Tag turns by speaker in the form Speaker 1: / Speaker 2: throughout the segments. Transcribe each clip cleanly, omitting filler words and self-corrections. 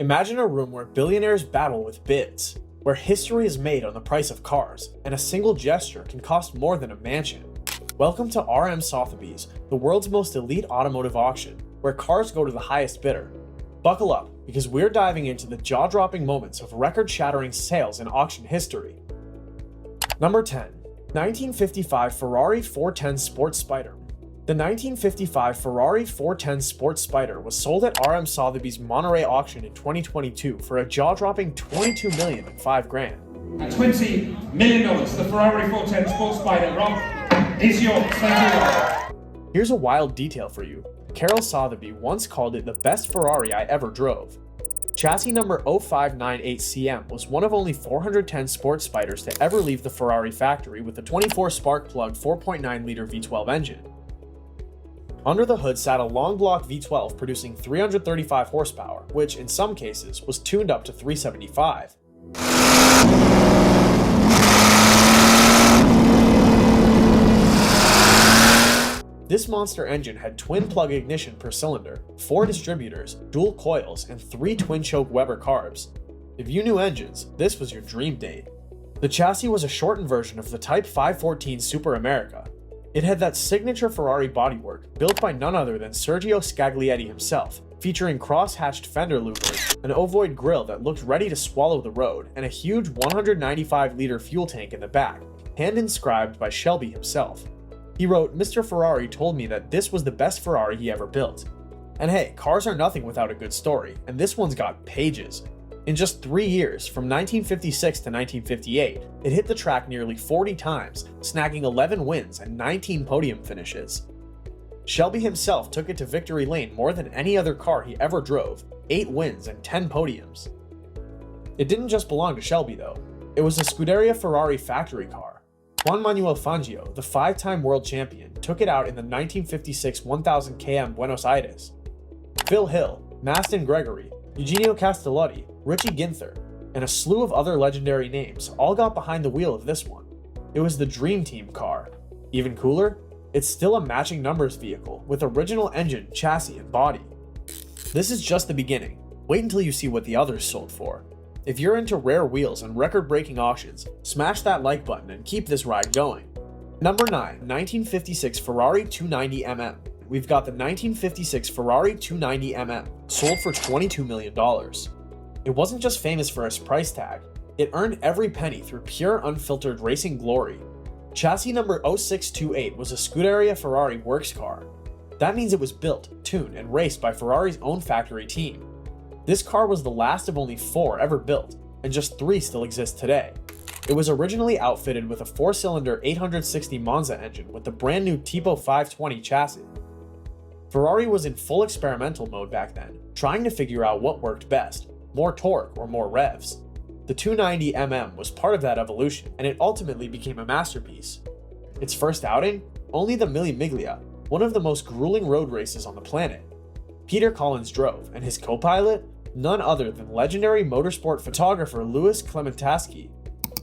Speaker 1: Imagine a room where billionaires battle with bids, where history is made on the price of cars, and a single gesture can cost more than a mansion. Welcome to RM Sotheby's, the world's most elite automotive auction, where cars go to the highest bidder. Buckle up, because we're diving into the jaw-dropping moments of record-shattering sales in auction history. Number 10. 1955 Ferrari 410 Sport Spider. The 1955 Ferrari 410 Sport Spider was sold at RM Sotheby's Monterey auction in 2022 for a jaw-dropping $22,005,000.
Speaker 2: At $20 million, the Ferrari 410 Sport Spider, Rob, is yours. Thank you.
Speaker 1: Here's a wild detail for you. Carroll Sotheby once called it the best Ferrari I ever drove. Chassis number 0598CM was one of only 410 Sport Spiders to ever leave the Ferrari factory with a 24 spark-plug 4.9-liter V12 engine. Under the hood sat a long block V12 producing 335 horsepower, which in some cases was tuned up to 375. This monster engine had twin-plug ignition per cylinder, 4 distributors, dual coils, and 3 twin-choke Weber carbs. If you knew engines, this was your dream date. The chassis was a shortened version of the Type 514 Super America. It had that signature Ferrari bodywork, built by none other than Sergio Scaglietti himself, featuring cross-hatched fender louvers, an ovoid grille that looked ready to swallow the road, and a huge 195-liter fuel tank in the back, hand-inscribed by Shelby himself. He wrote, "Mr. Ferrari told me that this was the best Ferrari he ever built." And hey, cars are nothing without a good story, and this one's got pages. In just 3 years, from 1956 to 1958, it hit the track nearly 40 times, snagging 11 wins and 19 podium finishes. Shelby himself took it to victory lane more than any other car he ever drove, 8 wins and 10 podiums. It didn't just belong to Shelby though. It was a Scuderia Ferrari factory car. Juan Manuel Fangio, the 5-time world champion, took it out in the 1956 1000 km Buenos Aires. Phil Hill, Maston Gregory, Eugenio Castellotti, Richie Ginther, and a slew of other legendary names all got behind the wheel of this one. It was the Dream Team car. Even cooler, it's still a matching numbers vehicle with original engine, chassis, and body. This is just the beginning. Wait until you see what the others sold for. If you're into rare wheels and record-breaking auctions, smash that like button and keep this ride going. Number 9. 1956 Ferrari 290mm. We've got the 1956 Ferrari 290mm, sold for $22 million. It wasn't just famous for its price tag, it earned every penny through pure unfiltered racing glory. Chassis number 0628 was a Scuderia Ferrari works car. That means it was built, tuned, and raced by Ferrari's own factory team. This car was the last of only 4 ever built, and just 3 still exist today. It was originally outfitted with a 4-cylinder 860 Monza engine with the brand new Tipo 520 chassis. Ferrari was in full experimental mode back then, trying to figure out what worked best, more torque or more revs. The 290mm was part of that evolution, and it ultimately became a masterpiece. Its first outing? Only the Mille Miglia, one of the most grueling road races on the planet. Peter Collins drove, and his co-pilot? None other than legendary motorsport photographer Louis Clementaski.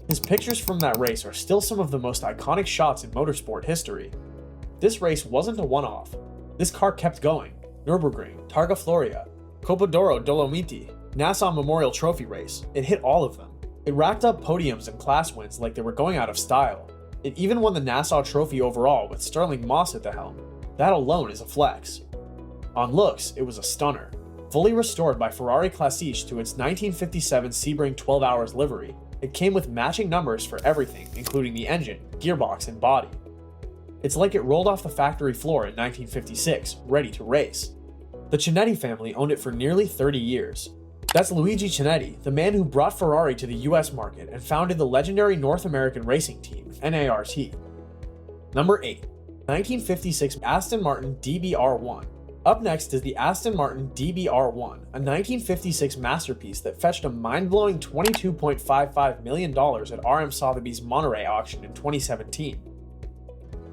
Speaker 1: His pictures from that race are still some of the most iconic shots in motorsport history. This race wasn't a one-off. This car kept going. Nürburgring, Targa Floria, Coppa d'Oro Dolomiti, Nassau Memorial Trophy Race. It hit all of them. It racked up podiums and class wins like they were going out of style. It even won the Nassau Trophy overall with Sterling Moss at the helm. That alone is a flex. On looks, it was a stunner. Fully restored by Ferrari Classiche to its 1957 Sebring 12 Hours livery, it came with matching numbers for everything, including the engine, gearbox, and body. It's like it rolled off the factory floor in 1956, ready to race. The Cinetti family owned it for nearly 30 years. That's Luigi Cinetti, the man who brought Ferrari to the US market and founded the legendary North American racing team, NART. Number 8. 1956 Aston Martin DBR1. Up next is the Aston Martin DBR1, a 1956 masterpiece that fetched a mind-blowing $22.55 million at RM Sotheby's Monterey auction in 2017.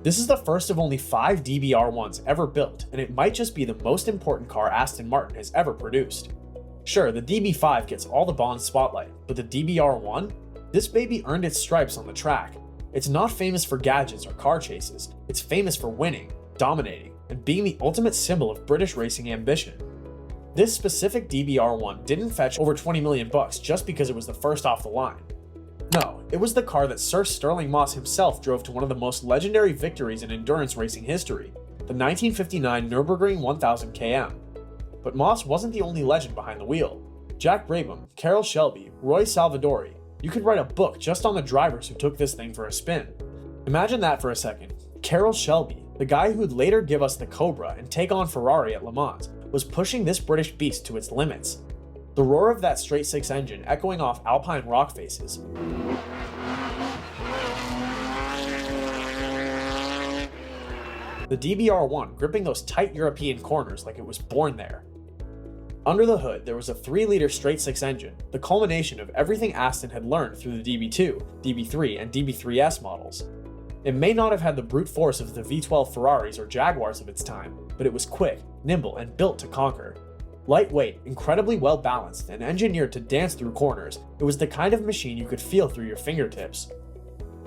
Speaker 1: This is the first of only 5 DBR1s ever built, and it might just be the most important car Aston Martin has ever produced. Sure, the DB5 gets all the Bond spotlight, but the DBR1? This baby earned its stripes on the track. It's not famous for gadgets or car chases, it's famous for winning, dominating, and being the ultimate symbol of British racing ambition. This specific DBR1 didn't fetch over 20 million bucks just because it was the first off the line. No, it was the car that Sir Sterling Moss himself drove to one of the most legendary victories in endurance racing history, the 1959 Nürburgring 1000 km. But Moss wasn't the only legend behind the wheel. Jack Brabham, Carroll Shelby, Roy Salvadori, you could write a book just on the drivers who took this thing for a spin. Imagine that for a second. Carroll Shelby, the guy who'd later give us the Cobra and take on Ferrari at Le Mans, was pushing this British beast to its limits. The roar of that straight six engine echoing off alpine rock faces. The DBR1 gripping those tight European corners like it was born there. Under the hood, there was a 3-liter straight six engine, the culmination of everything Aston had learned through the DB2, DB3, and DB3S models. It may not have had the brute force of the V12 Ferraris or Jaguars of its time, but it was quick, nimble, and built to conquer. Lightweight, incredibly well balanced, and engineered to dance through corners, it was the kind of machine you could feel through your fingertips.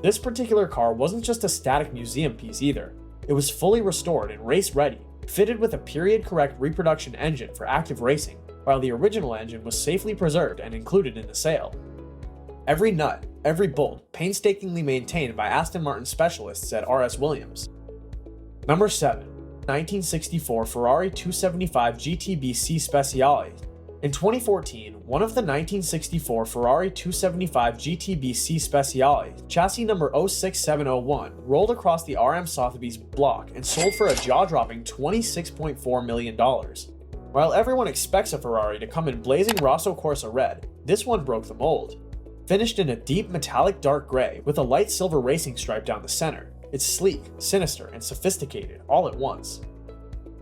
Speaker 1: This particular car wasn't just a static museum piece either. It was fully restored and race-ready, fitted with a period-correct reproduction engine for active racing, while the original engine was safely preserved and included in the sale. Every nut, every bolt, painstakingly maintained by Aston Martin specialists at RS Williams. Number 7. 1964 Ferrari 275 GTB-C Speciale. In 2014, one of the 1964 Ferrari 275 GTB-C Speciale, chassis number 06701, rolled across the RM Sotheby's block and sold for a jaw-dropping $26.4 million. While everyone expects a Ferrari to come in blazing Rosso Corsa red, this one broke the mold. Finished in a deep metallic dark gray with a light silver racing stripe down the center, it's sleek, sinister, and sophisticated all at once.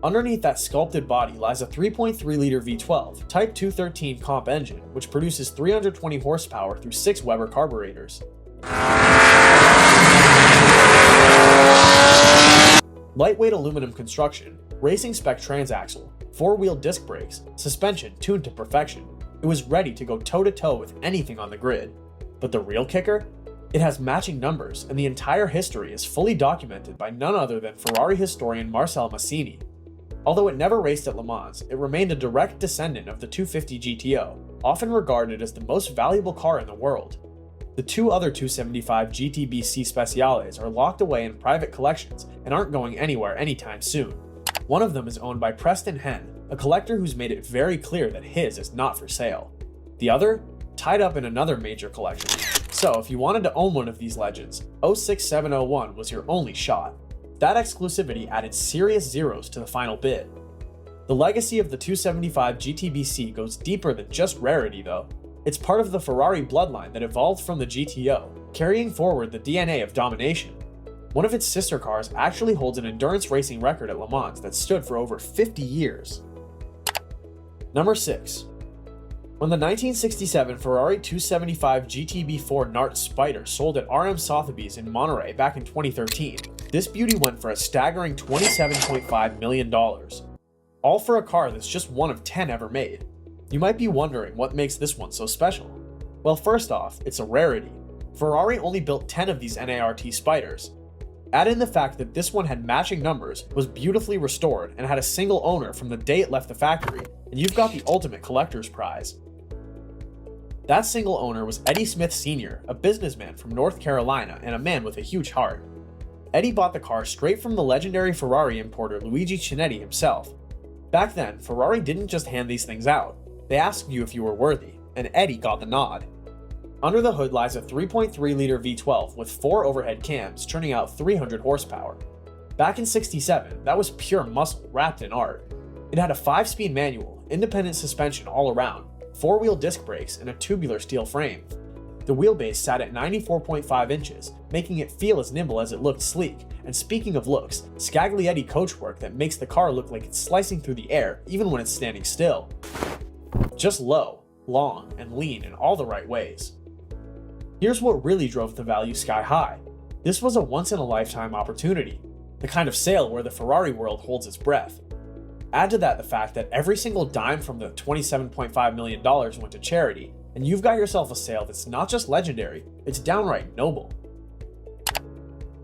Speaker 1: Underneath that sculpted body lies a 3.3-liter V12 Type 213 comp engine, which produces 320 horsepower through 6 Weber carburetors. Lightweight aluminum construction, racing spec transaxle, 4-wheel disc brakes, suspension tuned to perfection. It was ready to go toe-to-toe with anything on the grid. But the real kicker? It has matching numbers, and the entire history is fully documented by none other than Ferrari historian Marcel Massini. Although it never raced at Le Mans, it remained a direct descendant of the 250 GTO, often regarded as the most valuable car in the world. The 2 other 275 GTB-C Speciales are locked away in private collections and aren't going anywhere anytime soon. One of them is owned by Preston Henn, a collector who's made it very clear that his is not for sale. The other? Tied up in another major collection. So if you wanted to own one of these legends, 06701 was your only shot. That exclusivity added serious zeros to the final bid. The legacy of the 275 GTB-C goes deeper than just rarity though. It's part of the Ferrari bloodline that evolved from the GTO, carrying forward the DNA of domination. One of its sister cars actually holds an endurance racing record at Le Mans that stood for over 50 years. Number 6. When the 1967 Ferrari 275 GTB4 Nart Spider sold at RM Sotheby's in Monterey back in 2013, this beauty went for a staggering $27.5 million. All for a car that's just one of 10 ever made. You might be wondering what makes this one so special. Well, first off, it's a rarity. Ferrari only built 10 of these NART Spiders. Add in the fact that this one had matching numbers, was beautifully restored, and had a single owner from the day it left the factory, and you've got the ultimate collector's prize. That single owner was Eddie Smith Sr., a businessman from North Carolina and a man with a huge heart. Eddie bought the car straight from the legendary Ferrari importer Luigi Chinetti himself. Back then, Ferrari didn't just hand these things out. They asked you if you were worthy, and Eddie got the nod. Under the hood lies a 3.3-liter V12 with 4 overhead cams churning out 300 horsepower. Back in '67, that was pure muscle wrapped in art. It had a 5-speed manual, independent suspension all around, 4-wheel disc brakes, and a tubular steel frame. The wheelbase sat at 94.5 inches, making it feel as nimble as it looked sleek, and speaking of looks, Scaglietti coachwork that makes the car look like it's slicing through the air even when it's standing still. Just low, long, and lean in all the right ways. Here's what really drove the value sky high. This was a once-in-a-lifetime opportunity, the kind of sale where the Ferrari world holds its breath. Add to that the fact that every single dime from the $27.5 million went to charity, and you've got yourself a sale that's not just legendary, it's downright noble.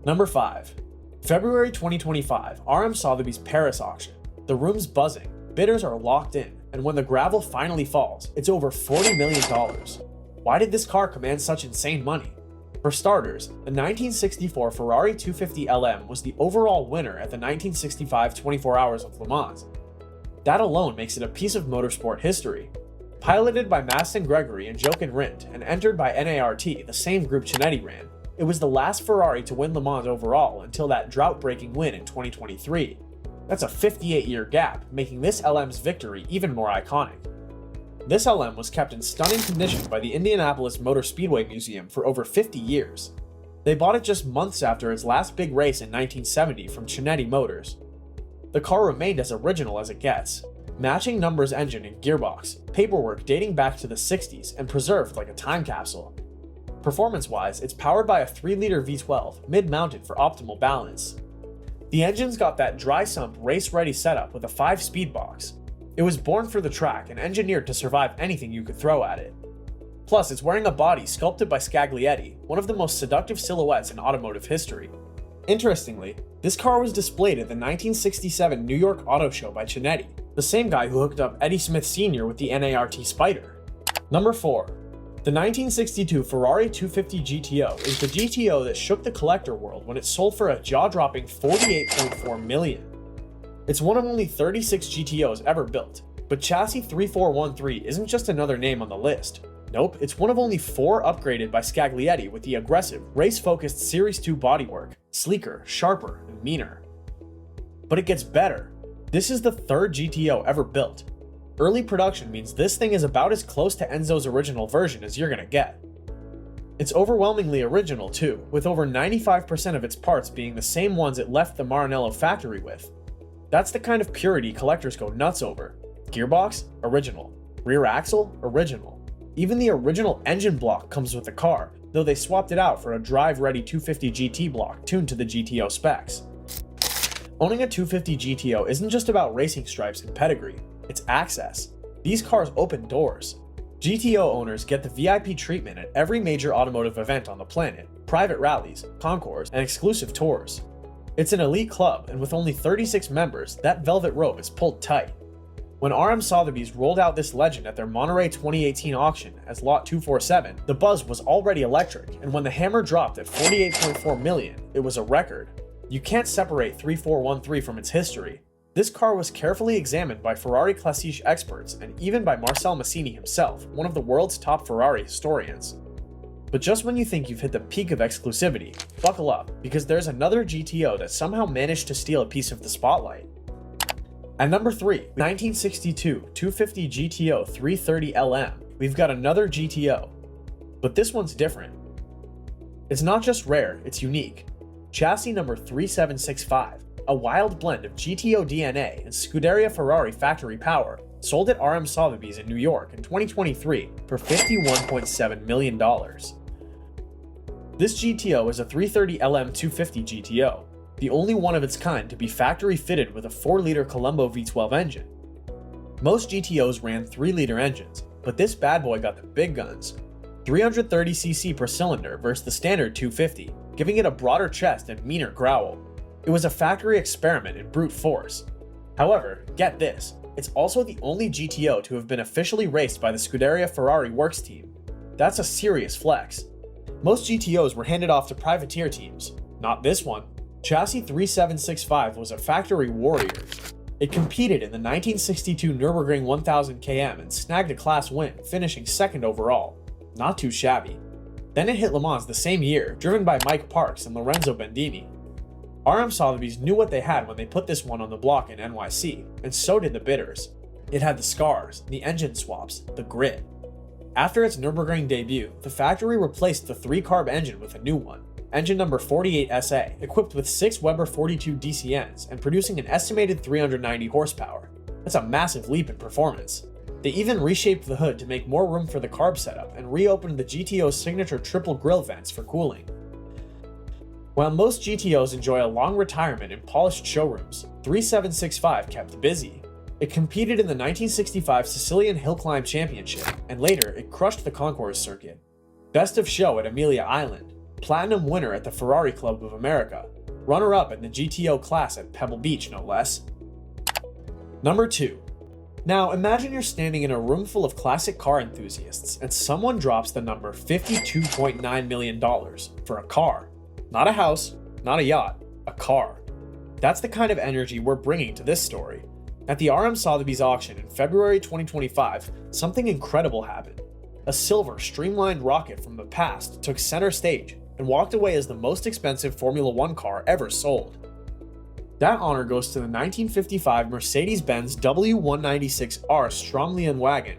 Speaker 1: Number 5. February 2025, RM Sotheby's Paris auction. The room's buzzing, bidders are locked in, and when the gravel finally falls, it's over $40 million. Why did this car command such insane money? For starters, the 1964 Ferrari 250 LM was the overall winner at the 1965 24 Hours of Le Mans. That alone makes it a piece of motorsport history. Piloted by Maston Gregory and Jochen Rindt and entered by Nart, the same group Chinetti ran, it was the last Ferrari to win Le Mans overall until that drought-breaking win in 2023. That's a 58-year gap, making this LM's victory even more iconic. This LM was kept in stunning condition by the Indianapolis Motor Speedway Museum for over 50 years. They bought it just months after its last big race in 1970 from Chinetti Motors. The car remained as original as it gets. Matching numbers engine and gearbox, paperwork dating back to the 60s and preserved like a time capsule. Performance-wise, it's powered by a 3-liter V12, mid-mounted for optimal balance. The engine's got that dry sump race-ready setup with a 5-speed box. It was born for the track and engineered to survive anything you could throw at it. Plus, it's wearing a body sculpted by Scaglietti, one of the most seductive silhouettes in automotive history. Interestingly, this car was displayed at the 1967 New York Auto Show by Chinetti, the same guy who hooked up Eddie Smith Sr. with the Nart Spider. Number 4. The 1962 Ferrari 250 GTO is the GTO that shook the collector world when it sold for a jaw-dropping $48.4 million. It's one of only 36 GTOs ever built, but chassis 3413 isn't just another name on the list. Nope, it's one of only 4 upgraded by Scaglietti with the aggressive, race-focused Series 2 bodywork, sleeker, sharper, and meaner. But it gets better. This is the 3rd GTO ever built. Early production means this thing is about as close to Enzo's original version as you're gonna get. It's overwhelmingly original too, with over 95% of its parts being the same ones it left the Maranello factory with. That's the kind of purity collectors go nuts over. Gearbox? Original. Rear axle? Original. Even the original engine block comes with the car, though they swapped it out for a drive-ready 250 GT block tuned to the GTO specs. Owning a 250 GTO isn't just about racing stripes and pedigree, it's access. These cars open doors. GTO owners get the VIP treatment at every major automotive event on the planet, private rallies, concours, and exclusive tours. It's an elite club, and with only 36 members, that velvet rope is pulled tight. When RM Sotheby's rolled out this legend at their Monterey 2018 auction as Lot 247, the buzz was already electric, and when the hammer dropped at $48.4 million, it was a record. You can't separate 3413 from its history. This car was carefully examined by Ferrari Classiche experts and even by Marcel Massini himself, one of the world's top Ferrari historians. But just when you think you've hit the peak of exclusivity, buckle up, because there's another GTO that somehow managed to steal a piece of the spotlight. At number 3, 1962 250 GTO 330 LM, we've got another GTO. But this one's different. It's not just rare, it's unique. Chassis number 3765, a wild blend of GTO DNA and Scuderia Ferrari factory power, sold at RM Sotheby's in New York in 2023 for $51.7 million. This GTO is a 330 LM 250 GTO, the only one of its kind to be factory fitted with a 4-liter Colombo V12 engine. Most GTOs ran 3-liter engines, but this bad boy got the big guns. 330cc per cylinder versus the standard 250, giving it a broader chest and meaner growl. It was a factory experiment in brute force. However, get this, it's also the only GTO to have been officially raced by the Scuderia Ferrari works team. That's a serious flex. Most GTOs were handed off to privateer teams. Not this one. Chassis 3765 was a factory warrior. It competed in the 1962 Nürburgring 1000 km and snagged a class win, finishing 2nd overall. Not too shabby. Then it hit Le Mans the same year, driven by Mike Parks and Lorenzo Bendini. RM Sotheby's knew what they had when they put this one on the block in NYC, and so did the bidders. It had the scars, the engine swaps, the grit. After its Nürburgring debut, the factory replaced the 3-carb engine with a new one, engine number 48SA, equipped with 6 Weber 42 DCNs and producing an estimated 390 horsepower. That's a massive leap in performance. They even reshaped the hood to make more room for the carb setup and reopened the GTO's signature triple grille vents for cooling. While most GTOs enjoy a long retirement in polished showrooms, 3765 kept busy. It competed in the 1965 Sicilian Hill Climb Championship, and later it crushed the concours circuit. Best of show at Amelia Island, platinum winner at the Ferrari Club of America, runner-up in the GTO class at Pebble Beach no less. Number 2. Now imagine you're standing in a room full of classic car enthusiasts and someone drops the number $52.9 million for a car. Not a house, not a yacht, a car. That's the kind of energy we're bringing to this story. At the RM Sotheby's auction in February 2025, something incredible happened. A silver, streamlined rocket from the past took center stage and walked away as the most expensive Formula One car ever sold. That honor goes to the 1955 Mercedes-Benz W196R Stromlinian wagon.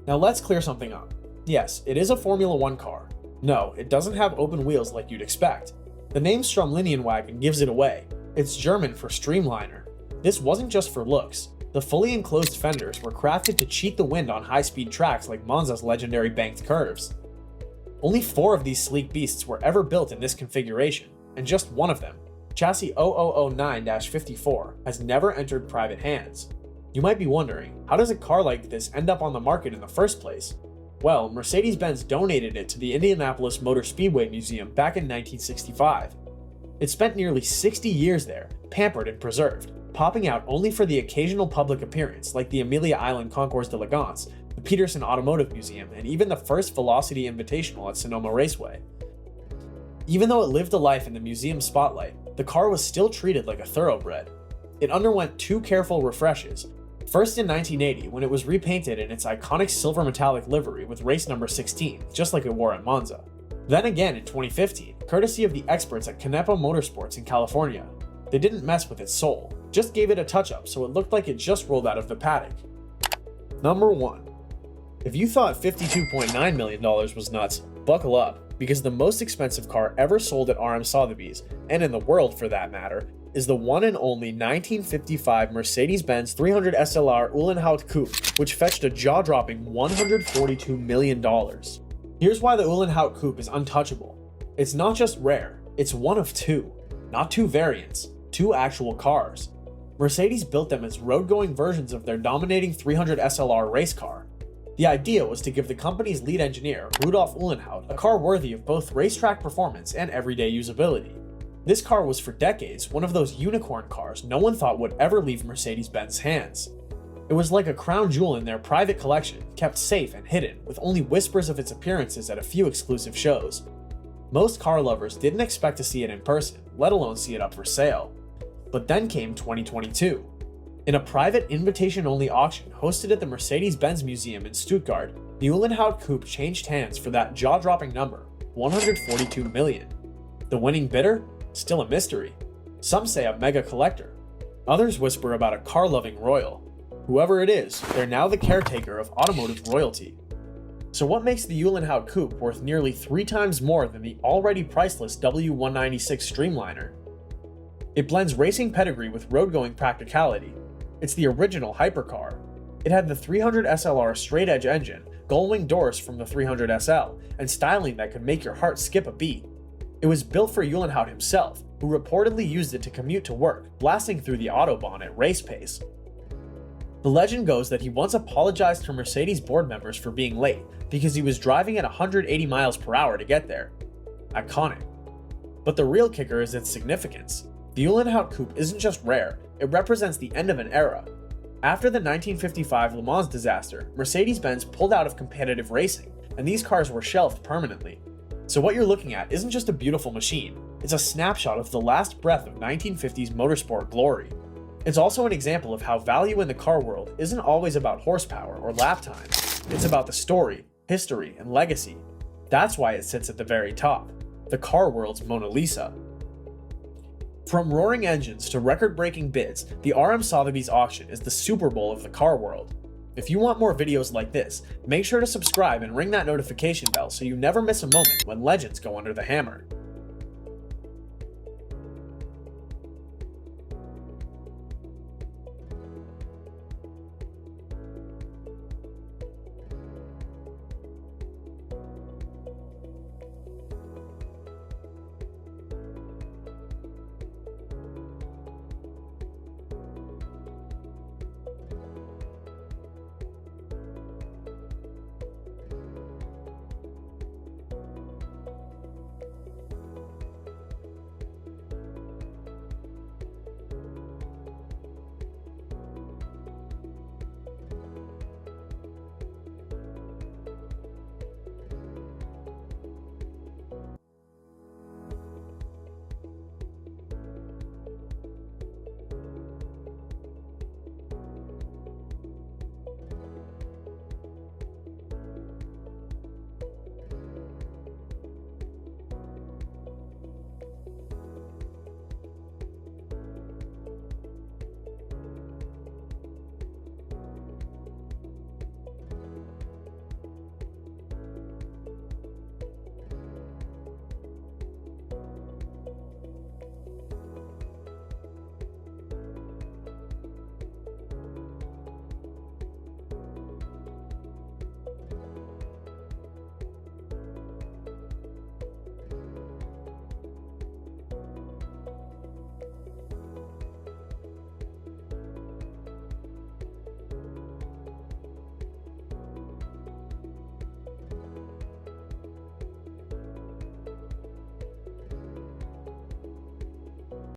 Speaker 1: Now let's clear something up. Yes, it is a Formula One car. No, it doesn't have open wheels like you'd expect. The name Stromlinian wagon gives it away. It's German for streamliner. This wasn't just for looks. The fully enclosed fenders were crafted to cheat the wind on high-speed tracks like Monza's legendary banked curves. Only 4 of these sleek beasts were ever built in this configuration, and just one of them, chassis 0009-54, has never entered private hands. You might be wondering, how does a car like this end up on the market in the first place? Well, Mercedes-Benz donated it to the Indianapolis Motor Speedway Museum back in 1965. It spent nearly 60 years there, pampered and preserved, popping out only for the occasional public appearance like the Amelia Island Concours d'Elegance, the Peterson Automotive Museum, and even the first Velocity Invitational at Sonoma Raceway. Even though it lived a life in the museum spotlight, the car was still treated like a thoroughbred. It underwent 2 careful refreshes, first in 1980 when it was repainted in its iconic silver metallic livery with race number 16, just like it wore at Monza. Then again in 2015, courtesy of the experts at Canepa Motorsports in California. They didn't mess with its soul, just gave it a touch-up so it looked like it just rolled out of the paddock. Number 1. If you thought $52.9 million was nuts, buckle up, because the most expensive car ever sold at RM Sotheby's, and in the world for that matter, is the one and only 1955 Mercedes-Benz 300 SLR Uhlenhaut Coupe, which fetched a jaw-dropping $142 million. Here's why the Uhlenhaut Coupe is untouchable. It's not just rare, it's one of 2. Not 2 variants, 2 actual cars. Mercedes built them as road-going versions of their dominating 300 SLR race car. The idea was to give the company's lead engineer, Rudolf Uhlenhaut, a car worthy of both racetrack performance and everyday usability. This car was for decades one of those unicorn cars no one thought would ever leave Mercedes-Benz's hands. It was like a crown jewel in their private collection, kept safe and hidden, with only whispers of its appearances at a few exclusive shows. Most car lovers didn't expect to see it in person, let alone see it up for sale. But then came 2022. In a private invitation-only auction hosted at the Mercedes-Benz Museum in Stuttgart, the Uhlenhaut Coupe changed hands for that jaw-dropping number, $142 million. The winning bidder? Still a mystery. Some say a mega collector. Others whisper about a car-loving royal. Whoever it is, they're now the caretaker of automotive royalty. So what makes the Uhlenhaut Coupe worth nearly 3 times more than the already priceless W196 Streamliner? It blends racing pedigree with road-going practicality. It's the original hypercar. It had the 300 SLR straight-edge engine, gull-wing doors from the 300 SL, and styling that could make your heart skip a beat. It was built for Uhlenhaut himself, who reportedly used it to commute to work, blasting through the Autobahn at race pace. The legend goes that he once apologized to Mercedes board members for being late because he was driving at 180 miles per hour to get there. Iconic. But the real kicker is its significance. The Uhlenhaut Coupe isn't just rare, it represents the end of an era. After the 1955 Le Mans disaster, Mercedes-Benz pulled out of competitive racing, and these cars were shelved permanently. So what you're looking at isn't just a beautiful machine, it's a snapshot of the last breath of 1950s motorsport glory. It's also an example of how value in the car world isn't always about horsepower or lap time. It's about the story, history, and legacy. That's why it sits at the very top, the car world's Mona Lisa. From roaring engines to record-breaking bids, the RM Sotheby's auction is the Super Bowl of the car world. If you want more videos like this, make sure to subscribe and ring that notification bell so you never miss a moment when legends go under the hammer.